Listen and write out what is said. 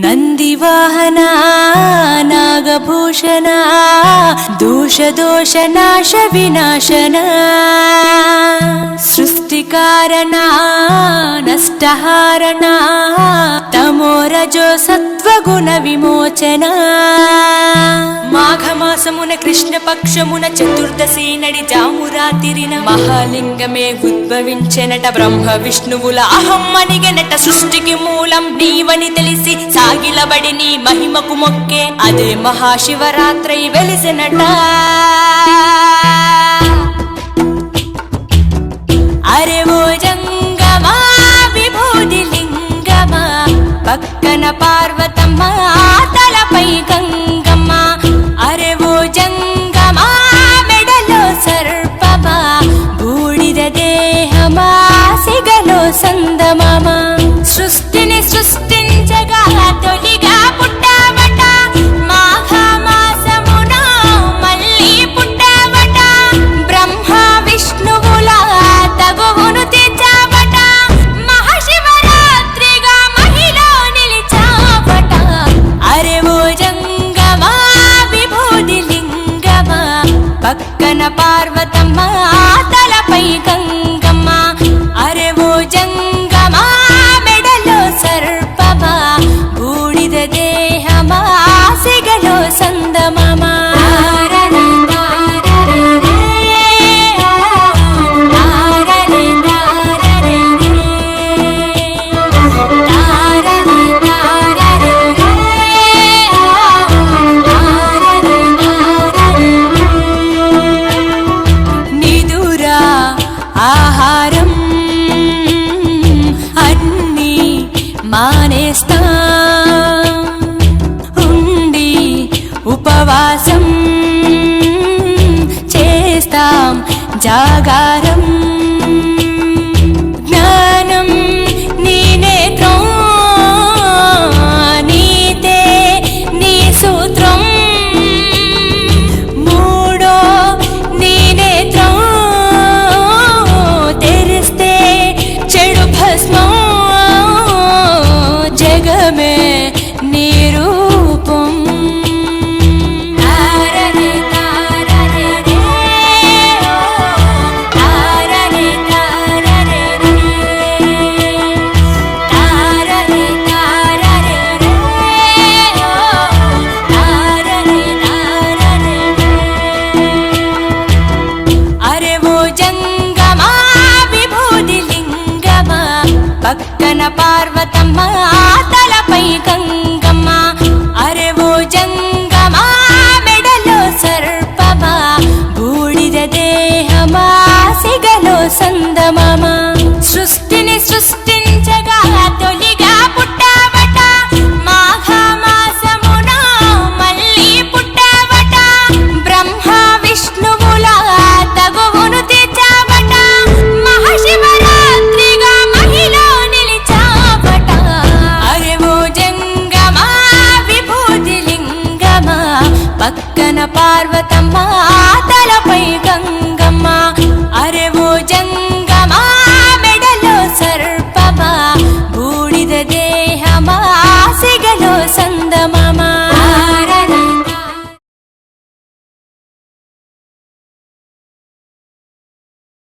ನಂದಿವಾಹನ ನಾಗಭೂಷಣ ದೋಷ ನಾಶ ವಿನಾಶನ ಸೃಷ್ಟಿಕಾರಣ ನಷ್ಟಹಾರಣ తమోరజో సత్వగుణ విమోచన మాఘమాసమున కృష్ణపక్షమున చతుర్దశి నడి జామురాతిరిన మహాలింగమే ఉద్భవించెనట బ్రహ్మ విష్ణువుల అహం అనిగెనట సృష్టికి మూలం నీవని తెలిసి సాగిలబడి నీ మహిమకు మొక్కే అదే మహాశివరాత్రి వెలిసినట అరే ఓ జంగమా విభూది లింగమా పక్కన పార్వతమ్మ తలపై గంగమ్మ అరే ఓ జంగమా మెడలో సర్పమా బూడిద దేహమా సిగలో సందమామ సృష్టిని సృష్టించగా తొలిగా పుట్టావట మాఘమాసమున మళ్ళీ పుట్టావట బ్రహ్మ విష్ణువుల తగువును తెచ్చావట మహాశివరాత్రిగా మహిలో నిలిచావట అరే ఓ జంగమా విభూది లింగమా పక్కన పార్వతమ్మ తలపై గంగమ్మ అరే ఓ జంగమా మెడలో సర్పమా బూడిద దేహమా సిగలో సందమామ నిదురా ఆహారం అన్నీ మానేస్తా ఉండి ఉపవాసం చేస్తాం జాగారం